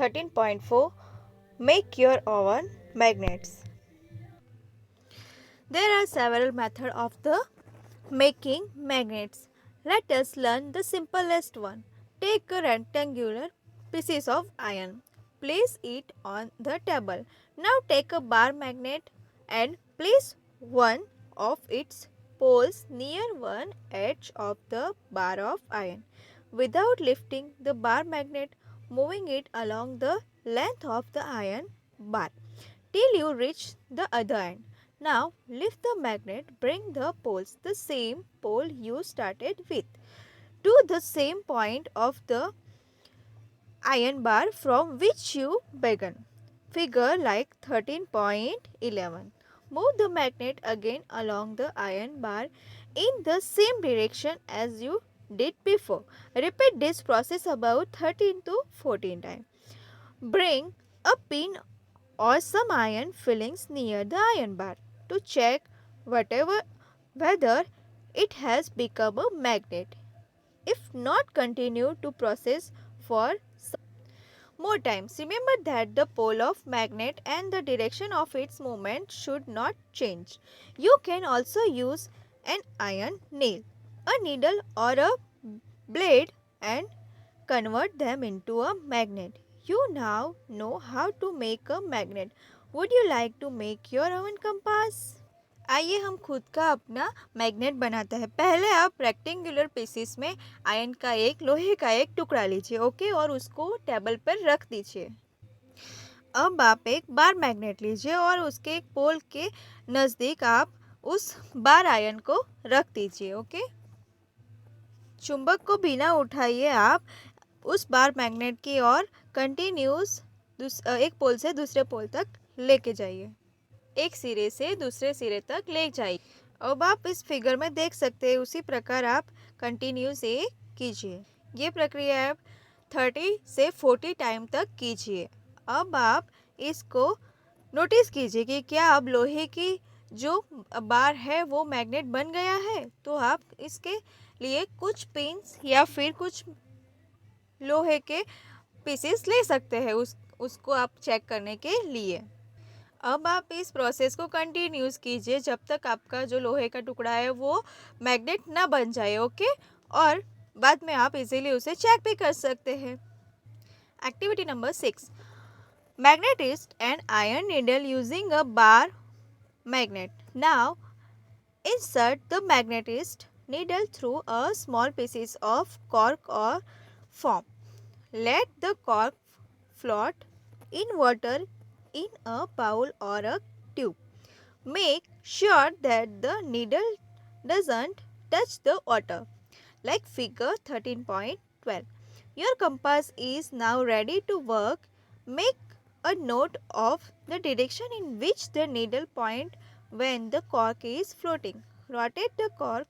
13.4 Make your own magnets. There are several methods of the making magnets. Let us learn the simplest one. Take a rectangular piece of iron. Place it on the table. Now take a bar magnet and place one of its poles near one edge of the bar of iron. Without lifting the bar magnet, moving it along the length of the iron bar till you reach the other end. Now lift the magnet, bring the poles, the same pole you started with, to the same point of the iron bar from which you began. Figure like 13.11. Move the magnet again along the iron bar in the same direction as you did before. Repeat this process about 13 to 14 times. Bring a pin or some iron fillings near the iron bar to check whether it has become a magnet. If not, continue to process for some more times. Remember that the pole of magnet and the direction of its movement should not change. You can also use an iron nail, a needle or a blade and convert them into a magnet. You now know how to make a magnet. Would you like to make your own compass? आइए हम खुद का अपना magnet बनाते हैं। पहले आप rectangular pieces में आयरन का एक लोहे का एक टुकड़ा लीजिए, ओके, और उसको टेबल पर रख दीजिए। अब आप एक बार मैग्नेट लीजिए और उसके एक पोल के नज़दीक आप उस बार आयरन को रख दीजिए, ओके। चुंबक को बिना उठाइए आप उस बार मैग्नेट की ओर कंटिन्यूस एक पोल से दूसरे पोल तक लेके जाइए, एक सिरे से दूसरे सिरे तक ले जाइए। अब आप इस फिगर में देख सकते हैं, उसी प्रकार आप कंटिन्यूस ये कीजिए। ये प्रक्रिया आप 30 से 40 टाइम तक कीजिए। अब आप इसको नोटिस कीजिए कि क्या अब लोहे की जो बार है वो मैग्नेट बन गया है। तो आप इसके लिए कुछ पिन्स या फिर कुछ लोहे के पीसेस ले सकते हैं उसको आप चेक करने के लिए। अब आप इस प्रोसेस को कंटिन्यूस कीजिए जब तक आपका जो लोहे का टुकड़ा है वो मैग्नेट ना बन जाए, ओके। और बाद में आप इजीली उसे चेक भी कर सकते हैं। Activity number 6, magnetise and iron needle using a bar magnet. Now insert the magnetist needle through a small pieces of cork or foam. Let the cork float in water in a bowl or a tube. Make sure that the needle doesn't touch the water, like figure 13.12. Your compass is now ready to work. Make a note of the direction in which the needle point when the cork is floating. Rotate the cork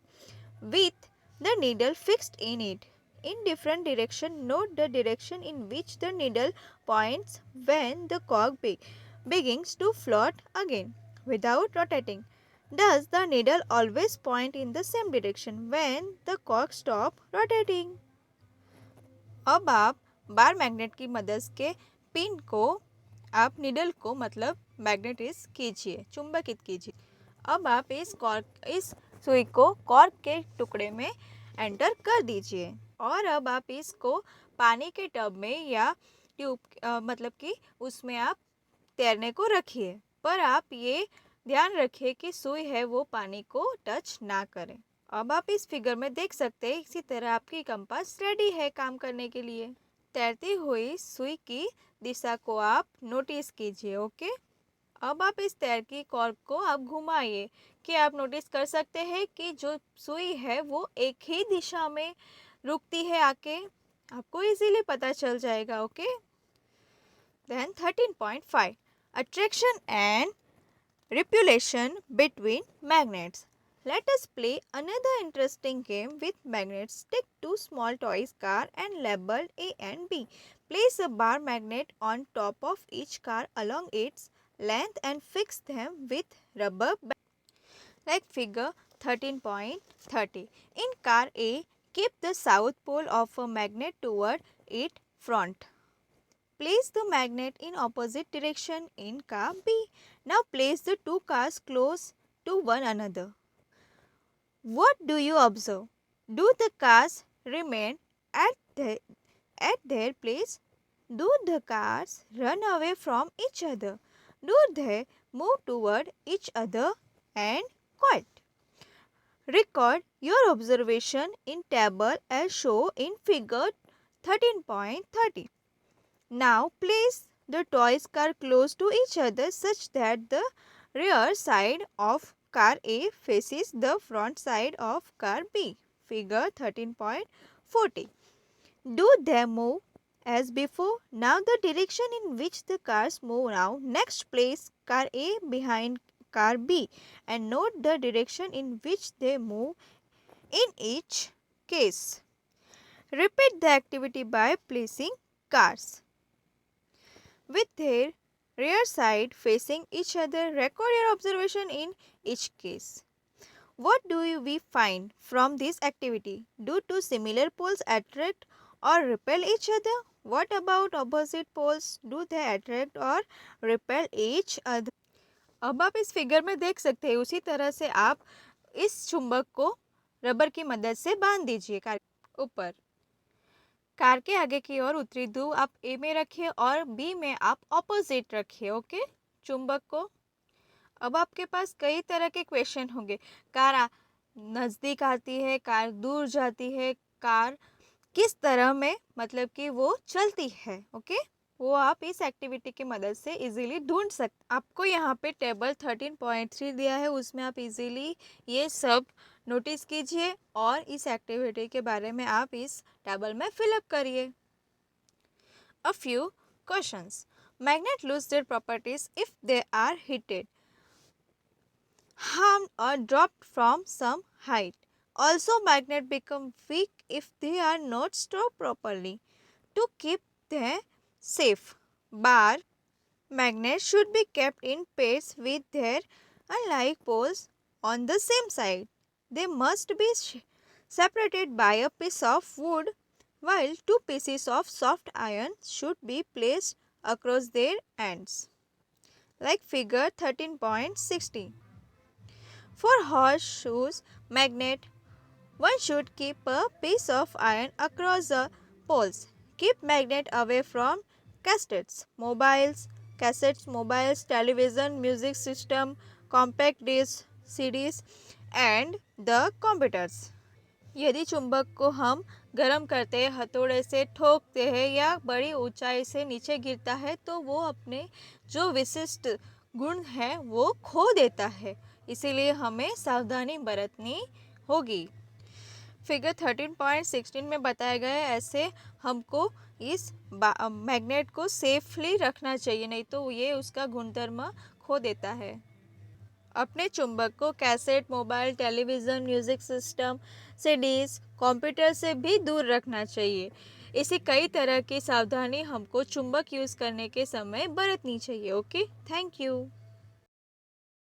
with the needle fixed in it in different direction. Note the direction in which the needle points when the cork begins to float again without rotating. Does the needle always point in the same direction when the cork stop rotating? अब आप bar magnet की मदद के pin को आप needle को मतलब मैग्नेटिस कीजिए, चुंबकित कीजिए। अब आप इस सुई को कॉर्क के टुकड़े में एंटर कर दीजिए और अब आप इसको पानी के टब में या ट्यूब मतलब कि उसमें आप तैरने को रखिए। पर आप ये ध्यान रखिए कि सुई है वो पानी को टच ना करे। अब आप इस फिगर में देख सकते हैं, इसी तरह आपकी कंपास रेडी है काम करने के लिए। तैरती हुई सुई की दिशा को आप नोटिस कीजिए, ओके। अब आप इस तैरती कॉर्क को आप घुमाइए कि आप नोटिस कर सकते हैं कि जो सुई है वो एक ही दिशा में रुकती है आके, आपको इजीली पता चल जाएगा, okay. Then 13.5 Attraction and repulsion between magnets. Let us play another interesting game with magnets. Take two small toys car and labeled A and B. Place a bar magnet on top of each car along its length and fix them with rubber bands, like figure 13.30. In car A, keep the south pole of a magnet toward its front. place the magnet in opposite direction in car B. Now place the two cars close to one another. What do you observe? Do the cars remain at their place? Do the cars run away from each other? Do they move toward each other and quiet? Record your observation in table as shown in figure 13.30. Now place the toys car close to each other such that the rear side of car A faces the front side of car B. Figure 13.40. Do they move as before? Now the direction in which the cars move now. Next place car A behind car B and note the direction in which they move in each case. Repeat the activity by placing cars with their rear side facing each other. Record your observation in each case. What do we find from this activity? Do two similar poles attract or repel each other? What about opposite poles? Do they attract or repel each other? अब आप इस figure में देख सकते हैं, उसी तरह से आप इस चुंबक को रबर की मदद से बांध दीजिए कार ऊपर। कार के आगे की ओर उत्तरी ध्रुव आप ए में रखिए और बी में आप ऑपोजिट रखिए। ओके, चुंबक को। अब आपके पास कई तरह के क्वेश्चन होंगे। कार नज़दीक आती है, कार दूर जाती है, कार किस तरह में मतलब कि वो चलती है। ओके, वो आप इस एक्टिविटी की मदद से इजीली ढूंढ सकते। आपको यहाँ पे टेबल 13.3 दिया है, उसमें आप इजीली ये सब नोटिस कीजिए और इस एक्टिविटी के बारे में आप इस टेबल में फिलअप करिए। A few questions. Magnet lose their properties if they are heated, harmed or dropped from some height. Also, magnet become weak if they are not stored properly. To keep them safe, bar magnets should be kept in pairs with their unlike poles on the same side. They must be separated by a piece of wood, while two pieces of soft iron should be placed across their ends, like figure 13.60. For horseshoes magnet, one should keep a piece of iron across the poles. Keep magnet away from cassettes, mobiles, television, music system, compact discs, CDs and the computers. यदि चुंबक को हम गर्म करते हैं, हथौड़े से ठोकते हैं या बड़ी ऊंचाई से नीचे गिरता है तो वो अपने जो विशिष्ट गुण है वो खो देता है, इसीलिए हमें सावधानी बरतनी होगी। फिगर 13.16 में बताया गया है ऐसे हमको इस मैग्नेट को सेफली रखना चाहिए, नहीं तो ये उसका गुणधर्म खो देता है। अपने चुंबक को cassette, mobile, television, music system, CDs, computer से भी दूर रखना चाहिए। इसी कई तरह की सावधानी हमको चुंबक यूज़ करने के समय बरतनी चाहिए। Okay, thank you.